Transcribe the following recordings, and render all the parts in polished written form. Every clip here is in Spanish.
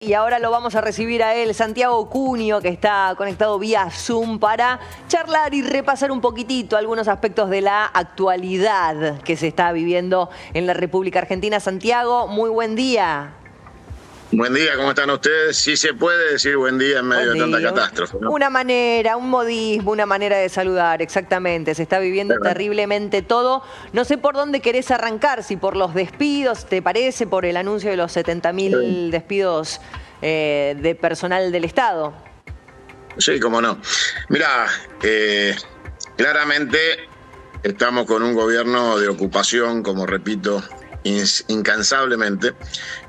Y ahora lo vamos a recibir a él, Santiago Cunio, que está conectado vía Zoom para charlar y repasar un poquitito algunos aspectos de la actualidad que se está viviendo en la República Argentina. Santiago, muy buen día. Buen día, ¿cómo están ustedes? Sí se puede decir buen día en medio de tanta catástrofe, ¿no? Una manera, un modismo, una manera de saludar, exactamente. Se está viviendo terriblemente todo. No sé por dónde querés arrancar, si por los despidos, ¿te parece? Por el anuncio de los 70.000 despidos de personal del Estado. Sí, cómo no. Mirá, claramente estamos con un gobierno de ocupación, como repito, incansablemente,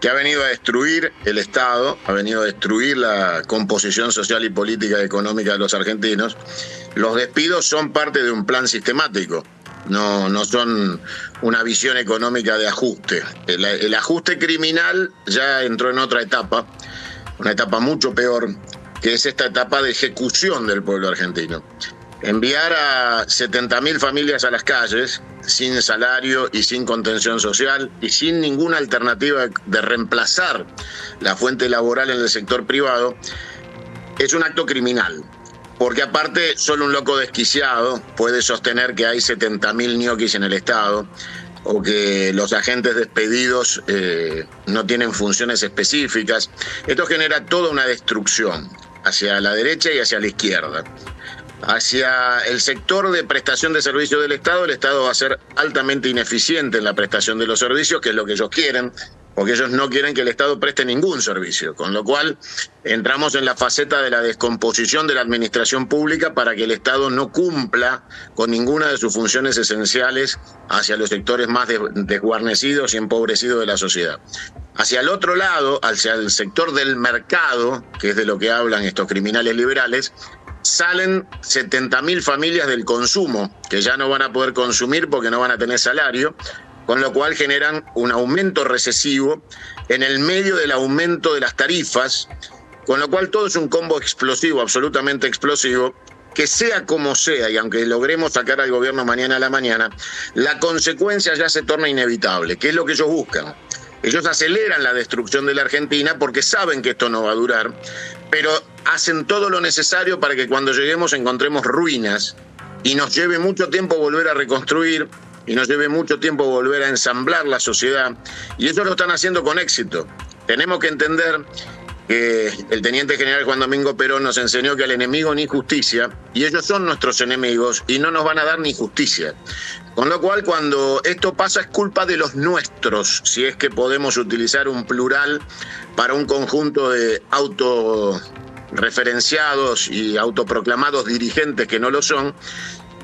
que ha venido a destruir el Estado, ha venido a destruir la composición social y política y económica de los argentinos. Los despidos son parte de un plan sistemático, no son una visión económica de ajuste. El ajuste criminal ya entró en otra etapa, una etapa mucho peor, que es esta etapa de ejecución del pueblo argentino. Enviar a 70.000 familias a las calles sin salario y sin contención social y sin ninguna alternativa de reemplazar la fuente laboral en el sector privado es un acto criminal. Porque aparte solo un loco desquiciado puede sostener que hay 70.000 ñoquis en el Estado o que los agentes despedidos no tienen funciones específicas. Esto genera toda una destrucción hacia la derecha y hacia la izquierda. Hacia el sector de prestación de servicios del Estado, el Estado va a ser altamente ineficiente en la prestación de los servicios, que es lo que ellos quieren, porque ellos no quieren que el Estado preste ningún servicio, con lo cual entramos en la faceta de la descomposición de la administración pública para que el Estado no cumpla con ninguna de sus funciones esenciales hacia los sectores más desguarnecidos y empobrecidos de la sociedad. Hacia el otro lado, hacia el sector del mercado, que es de lo que hablan estos criminales liberales, salen 70.000 familias del consumo, que ya no van a poder consumir porque no van a tener salario, con lo cual generan un aumento recesivo en el medio del aumento de las tarifas, con lo cual todo es un combo explosivo, absolutamente explosivo, que sea como sea, y aunque logremos sacar al gobierno mañana a la mañana, la consecuencia ya se torna inevitable, que es lo que ellos buscan. Ellos aceleran la destrucción de la Argentina porque saben que esto no va a durar, pero hacen todo lo necesario para que cuando lleguemos encontremos ruinas y nos lleve mucho tiempo volver a reconstruir y nos lleve mucho tiempo volver a ensamblar la sociedad. Y ellos lo están haciendo con éxito. Tenemos que entender que el teniente general Juan Domingo Perón nos enseñó que al enemigo ni justicia, y ellos son nuestros enemigos y no nos van a dar ni justicia. Con lo cual, cuando esto pasa es culpa de los nuestros, si es que podemos utilizar un plural para un conjunto de autorreferenciados y autoproclamados dirigentes que no lo son,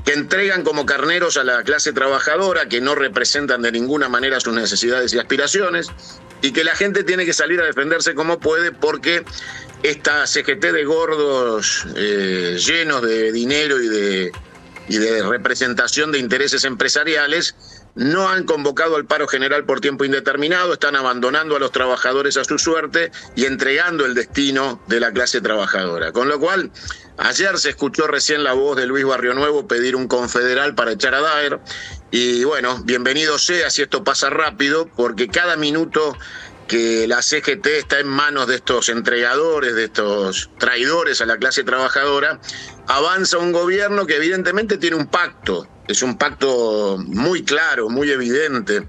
que entregan como carneros a la clase trabajadora, que no representan de ninguna manera sus necesidades y aspiraciones, y que la gente tiene que salir a defenderse como puede porque esta CGT de gordos llenos de dinero y de representación de intereses empresariales no han convocado al paro general por tiempo indeterminado, están abandonando a los trabajadores a su suerte y entregando el destino de la clase trabajadora. Con lo cual, ayer se escuchó recién la voz de Luis Barrionuevo pedir un confederal para echar a Daer, y bueno, bienvenido sea si esto pasa rápido, porque cada minuto que la CGT está en manos de estos entregadores, de estos traidores a la clase trabajadora, avanza un gobierno que evidentemente tiene un pacto, es un pacto muy claro, muy evidente,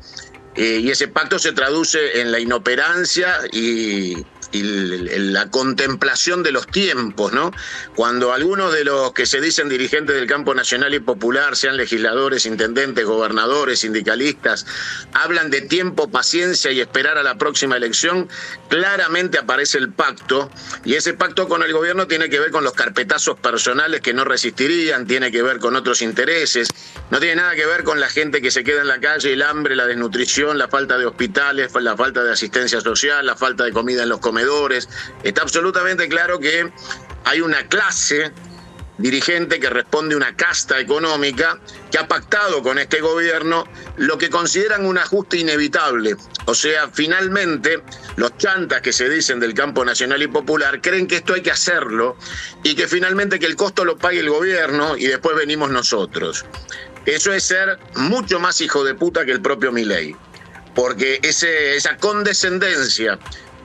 y ese pacto se traduce en la inoperancia y la contemplación de los tiempos, ¿no? Cuando algunos de los que se dicen dirigentes del campo nacional y popular, sean legisladores, intendentes, gobernadores, sindicalistas, hablan de tiempo, paciencia y esperar a la próxima elección, claramente aparece el pacto, y ese pacto con el gobierno tiene que ver con los carpetazos personales que no resistirían, tiene que ver con otros intereses, no tiene nada que ver con la gente que se queda en la calle, el hambre, la desnutrición, la falta de hospitales, la falta de asistencia social, la falta de comida en los comedores. Está absolutamente claro que hay una clase dirigente que responde a una casta económica que ha pactado con este gobierno lo que consideran un ajuste inevitable. O sea, finalmente los chantas que se dicen del campo nacional y popular creen que esto hay que hacerlo y que finalmente que el costo lo pague el gobierno y después venimos nosotros. Eso es ser mucho más hijo de puta que el propio Milei, porque esa condescendencia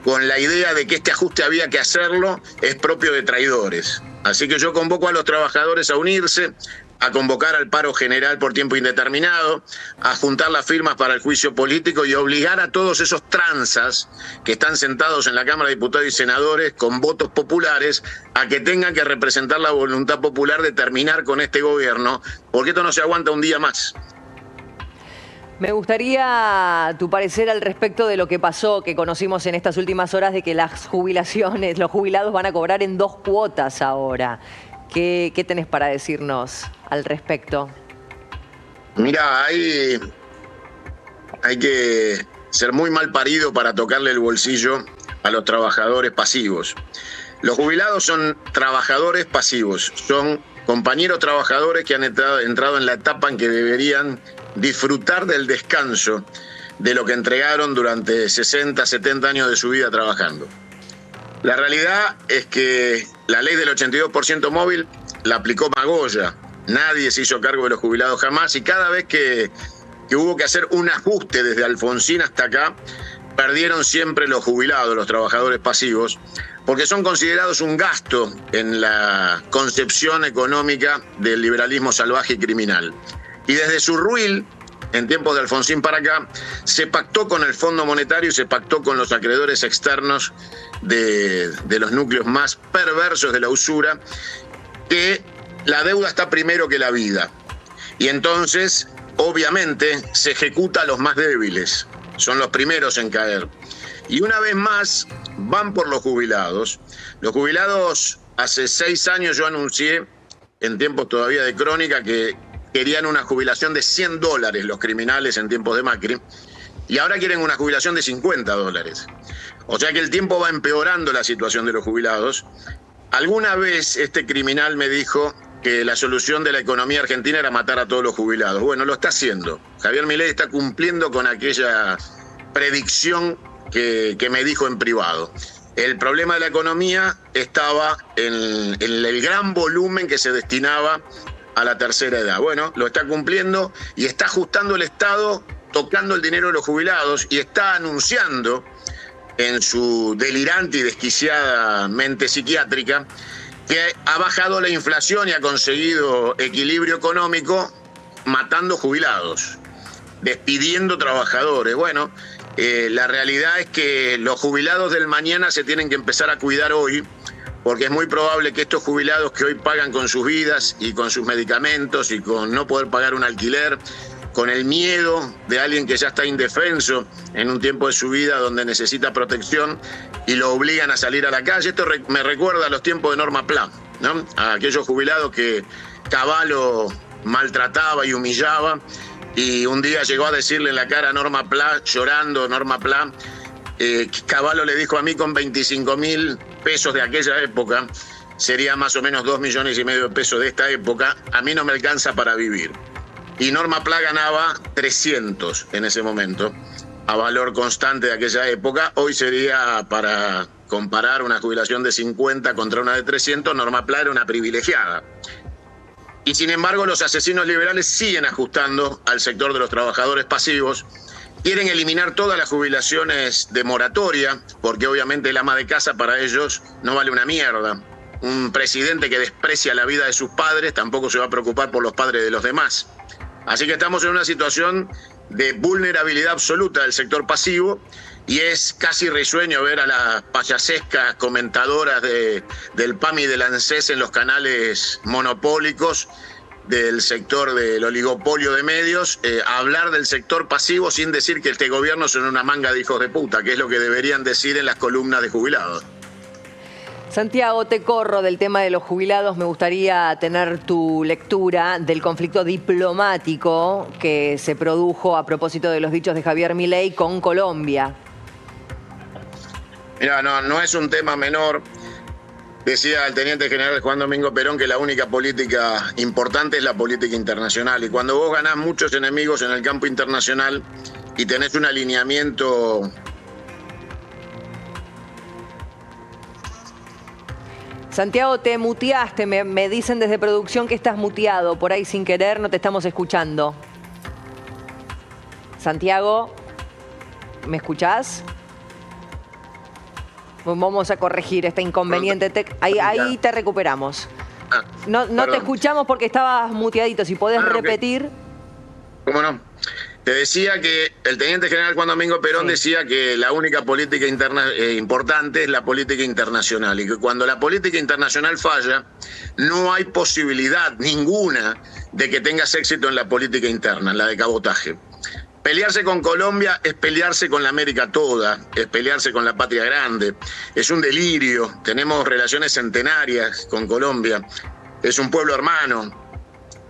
con la idea de que este ajuste había que hacerlo, es propio de traidores. Así que yo convoco a los trabajadores a unirse, a convocar al paro general por tiempo indeterminado, a juntar las firmas para el juicio político y obligar a todos esos tranzas que están sentados en la Cámara de Diputados y Senadores con votos populares a que tengan que representar la voluntad popular de terminar con este gobierno, porque esto no se aguanta un día más. Me gustaría tu parecer al respecto de lo que pasó, que conocimos en estas últimas horas, de que las jubilaciones, los jubilados van a cobrar en 2 cuotas ahora. ¿Qué tenés para decirnos al respecto? Mira, hay que ser muy mal parido para tocarle el bolsillo a los trabajadores pasivos. Los jubilados son trabajadores pasivos, son compañeros trabajadores que han entrado en la etapa en que deberían disfrutar del descanso de lo que entregaron durante 60, 70 años de su vida trabajando. La realidad es que la ley del 82% móvil la aplicó Magoya. Nadie se hizo cargo de los jubilados jamás, y cada vez que hubo que hacer un ajuste desde Alfonsín hasta acá, perdieron siempre los jubilados, los trabajadores pasivos, porque son considerados un gasto en la concepción económica del liberalismo salvaje y criminal. Y desde su ruil, en tiempos de Alfonsín para acá, se pactó con el Fondo Monetario y se pactó con los acreedores externos de los núcleos más perversos de la usura, que la deuda está primero que la vida. Y entonces, obviamente, se ejecuta a los más débiles. Son los primeros en caer. Y una vez más, van por los jubilados. Los jubilados, hace 6 años yo anuncié, en tiempos todavía de Crónica, que querían una jubilación de $100 los criminales en tiempos de Macri, y ahora quieren una jubilación de $50. O sea que el tiempo va empeorando la situación de los jubilados. Alguna vez este criminal me dijo que la solución de la economía argentina era matar a todos los jubilados. Bueno, lo está haciendo. Javier Milei está cumpliendo con aquella predicción que me dijo en privado. El problema de la economía estaba en el gran volumen que se destinaba a la tercera edad. Bueno, lo está cumpliendo y está ajustando el Estado, tocando el dinero de los jubilados, y está anunciando en su delirante y desquiciada mente psiquiátrica que ha bajado la inflación y ha conseguido equilibrio económico matando jubilados, despidiendo trabajadores. Bueno, la realidad es que los jubilados del mañana se tienen que empezar a cuidar hoy, porque es muy probable que estos jubilados que hoy pagan con sus vidas y con sus medicamentos y con no poder pagar un alquiler, con el miedo de alguien que ya está indefenso en un tiempo de su vida donde necesita protección y lo obligan a salir a la calle. Esto me recuerda a los tiempos de Norma Pla, ¿no? A aquellos jubilados que Cavallo maltrataba y humillaba, y un día llegó a decirle en la cara a Norma Pla, llorando Norma Pla, Cavallo le dijo: a mí con 25.000 pesos de aquella época, sería más o menos 2,5 millones de pesos de esta época, a mí no me alcanza para vivir. Y Norma Pla ganaba 300 en ese momento, a valor constante de aquella época. Hoy sería, para comparar una jubilación de 50 contra una de 300, Norma Pla era una privilegiada. Y sin embargo, los asesinos liberales siguen ajustando al sector de los trabajadores pasivos. Quieren eliminar todas las jubilaciones de moratoria, porque obviamente el ama de casa para ellos no vale una mierda. Un presidente que desprecia la vida de sus padres tampoco se va a preocupar por los padres de los demás. Así que estamos en una situación de vulnerabilidad absoluta del sector pasivo, y es casi risueño ver a las payasescas comentadoras del PAM y del ANSES en los canales monopólicos del sector del oligopolio de medios, hablar del sector pasivo sin decir que este gobierno son una manga de hijos de puta, que es lo que deberían decir en las columnas de jubilados. Santiago, te corro del tema de los jubilados. Me gustaría tener tu lectura del conflicto diplomático que se produjo a propósito de los dichos de Javier Milei con Colombia. Mira, no es un tema menor. Decía el teniente general Juan Domingo Perón que la única política importante es la política internacional. Y cuando vos ganás muchos enemigos en el campo internacional y tenés un alineamiento... Santiago, te muteaste. Me dicen desde producción que estás muteado. Por ahí sin querer no te estamos escuchando. Santiago, ¿me escuchás? Vamos a corregir este inconveniente. Ahí te recuperamos. No te escuchamos porque estabas muteadito. Si podés repetir. ¿Cómo no? Te decía que el teniente general Juan Domingo Perón decía que la única política interna importante es la política internacional y que cuando la política internacional falla, no hay posibilidad ninguna de que tengas éxito en la política interna, en la de cabotaje. Pelearse con Colombia es pelearse con la América toda, es pelearse con la patria grande, es un delirio, tenemos relaciones centenarias con Colombia, es un pueblo hermano.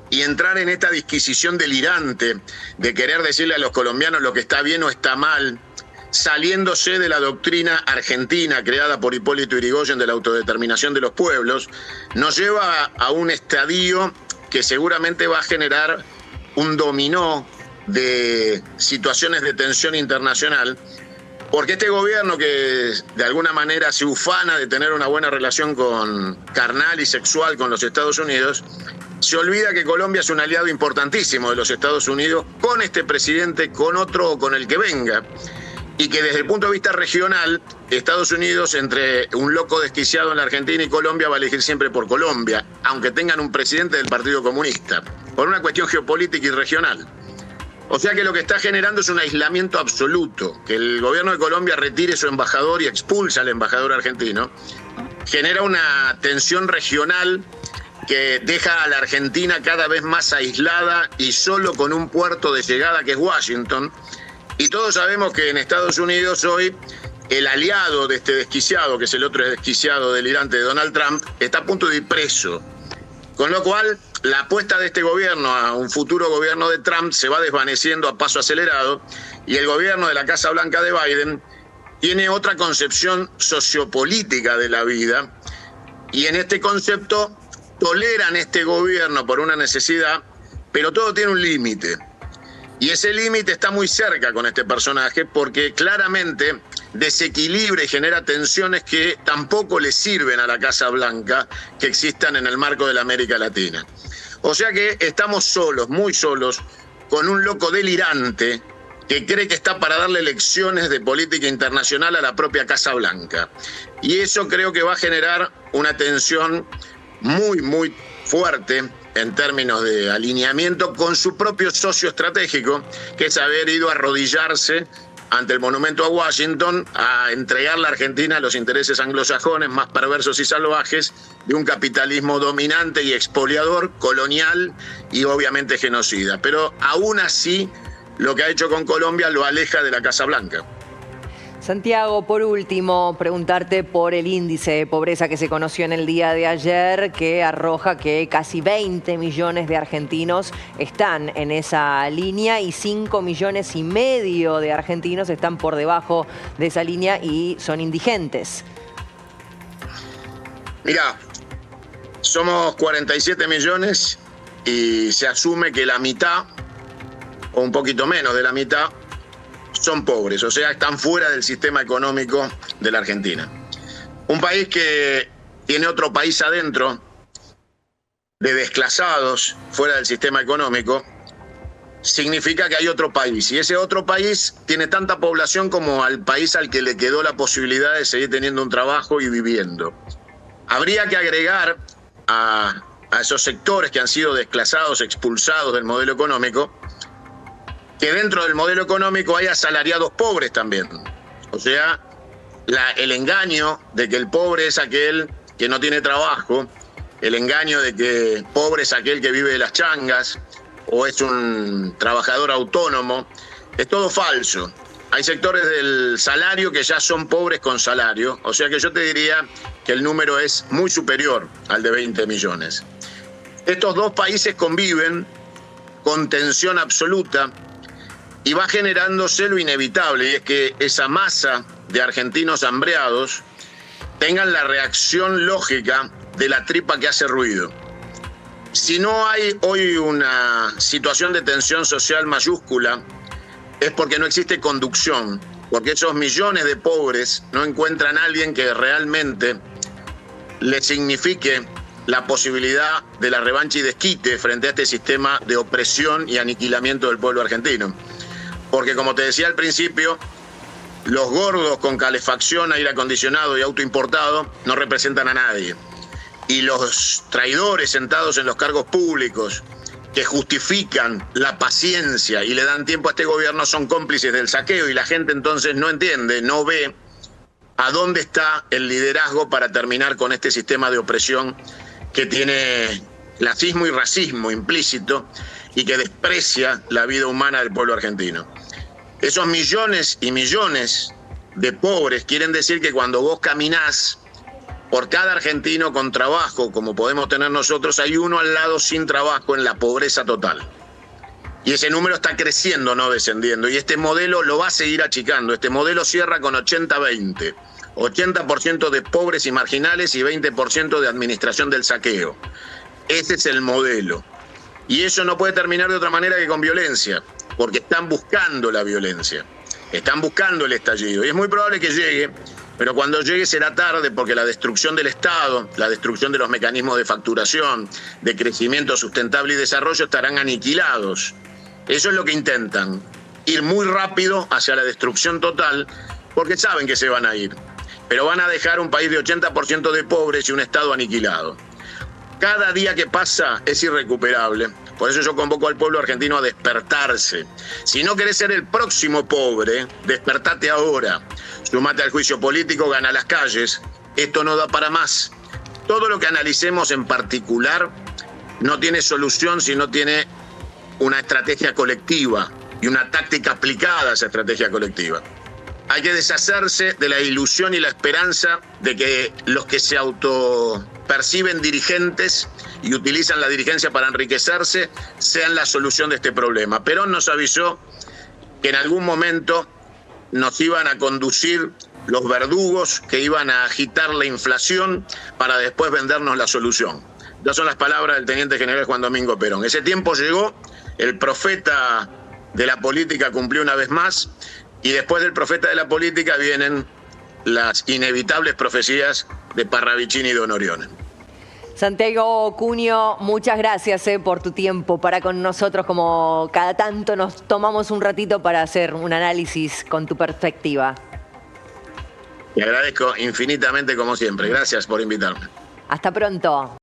Y entrar en esta disquisición delirante de querer decirle a los colombianos lo que está bien o está mal, saliéndose de la doctrina argentina creada por Hipólito Yrigoyen de la autodeterminación de los pueblos, nos lleva a un estadio que seguramente va a generar un dominó de situaciones de tensión internacional, porque este gobierno que de alguna manera se ufana de tener una buena relación carnal y sexual con los Estados Unidos, se olvida que Colombia es un aliado importantísimo de los Estados Unidos, con este presidente, con otro o con el que venga, y que desde el punto de vista regional, Estados Unidos, entre un loco desquiciado en la Argentina y Colombia, va a elegir siempre por Colombia, aunque tengan un presidente del Partido Comunista, por una cuestión geopolítica y regional. O sea que lo que está generando es un aislamiento absoluto. Que el gobierno de Colombia retire su embajador y expulse al embajador argentino genera una tensión regional que deja a la Argentina cada vez más aislada y solo con un puerto de llegada que es Washington. Y todos sabemos que en Estados Unidos hoy el aliado de este desquiciado, que es el otro desquiciado delirante de Donald Trump, está a punto de ir preso. Con lo cual, la apuesta de este gobierno a un futuro gobierno de Trump se va desvaneciendo a paso acelerado y el gobierno de la Casa Blanca de Biden tiene otra concepción sociopolítica de la vida y en este concepto toleran este gobierno por una necesidad, pero todo tiene un límite. Y ese límite está muy cerca con este personaje porque claramente desequilibra y genera tensiones que tampoco le sirven a la Casa Blanca que existan en el marco de la América Latina. O sea que estamos solos, muy solos, con un loco delirante que cree que está para darle lecciones de política internacional a la propia Casa Blanca. Y eso creo que va a generar una tensión muy, muy fuerte en términos de alineamiento con su propio socio estratégico, que es haber ido a arrodillarse ante el monumento a Washington a entregarle a Argentina a los intereses anglosajones más perversos y salvajes de un capitalismo dominante y expoliador, colonial y obviamente genocida. Pero aún así, lo que ha hecho con Colombia lo aleja de la Casa Blanca. Santiago, por último, preguntarte por el índice de pobreza que se conoció en el día de ayer, que arroja que casi 20 millones de argentinos están en esa línea y 5,5 millones de argentinos están por debajo de esa línea y son indigentes. Mirá, somos 47 millones y se asume que la mitad, o un poquito menos de la mitad, son pobres, o sea, están fuera del sistema económico de la Argentina. Un país que tiene otro país adentro, de desclasados, fuera del sistema económico, significa que hay otro país. Y ese otro país tiene tanta población como al país al que le quedó la posibilidad de seguir teniendo un trabajo y viviendo. Habría que agregar a esos sectores que han sido desclasados, expulsados del modelo económico, que dentro del modelo económico hay asalariados pobres también. O sea, el engaño de que el pobre es aquel que no tiene trabajo, el engaño de que pobre es aquel que vive de las changas o es un trabajador autónomo, es todo falso. Hay sectores del salario que ya son pobres con salario, o sea que yo te diría que el número es muy superior al de 20 millones. Estos dos países conviven con tensión absoluta y va generándose lo inevitable, y es que esa masa de argentinos hambreados tengan la reacción lógica de la tripa que hace ruido. Si no hay hoy una situación de tensión social mayúscula, es porque no existe conducción, porque esos millones de pobres no encuentran a alguien que realmente les signifique la posibilidad de la revancha y desquite frente a este sistema de opresión y aniquilamiento del pueblo argentino. Porque como te decía al principio, los gordos con calefacción, aire acondicionado y auto importado no representan a nadie. Y los traidores sentados en los cargos públicos que justifican la paciencia y le dan tiempo a este gobierno son cómplices del saqueo, y la gente entonces no entiende, no ve a dónde está el liderazgo para terminar con este sistema de opresión que tiene clasismo y racismo implícito y que desprecia la vida humana del pueblo argentino. Esos millones y millones de pobres quieren decir que cuando vos caminás por cada argentino con trabajo, como podemos tener nosotros, hay uno al lado sin trabajo en la pobreza total. Y ese número está creciendo, no descendiendo. Y este modelo lo va a seguir achicando. Este modelo cierra con 80-20. 80% de pobres y marginales y 20% de administración del saqueo. Ese es el modelo. Y eso no puede terminar de otra manera que con violencia, porque están buscando la violencia. Están buscando el estallido. Y es muy probable que llegue, pero cuando llegue será tarde, porque la destrucción del Estado, la destrucción de los mecanismos de facturación, de crecimiento sustentable y desarrollo estarán aniquilados. Eso es lo que intentan, ir muy rápido hacia la destrucción total, porque saben que se van a ir. Pero van a dejar un país de 80% de pobres y un Estado aniquilado. Cada día que pasa es irrecuperable. Por eso yo convoco al pueblo argentino a despertarse. Si no querés ser el próximo pobre, despertate ahora. Sumate al juicio político, gana las calles. Esto no da para más. Todo lo que analicemos en particular no tiene solución si no tiene una estrategia colectiva y una táctica aplicada a esa estrategia colectiva. Hay que deshacerse de la ilusión y la esperanza de que los que se autoperciben dirigentes y utilizan la dirigencia para enriquecerse sean la solución de este problema. Perón nos avisó que en algún momento nos iban a conducir los verdugos que iban a agitar la inflación para después vendernos la solución. Estas son las palabras del teniente general Juan Domingo Perón. Ese tiempo llegó, el profeta de la política cumplió una vez más, y después del profeta de la política vienen las inevitables profecías de Parravicini y Don Orione. Santiago Cunio, muchas gracias por tu tiempo para con nosotros, como cada tanto nos tomamos un ratito para hacer un análisis con tu perspectiva. Te agradezco infinitamente como siempre. Gracias por invitarme. Hasta pronto.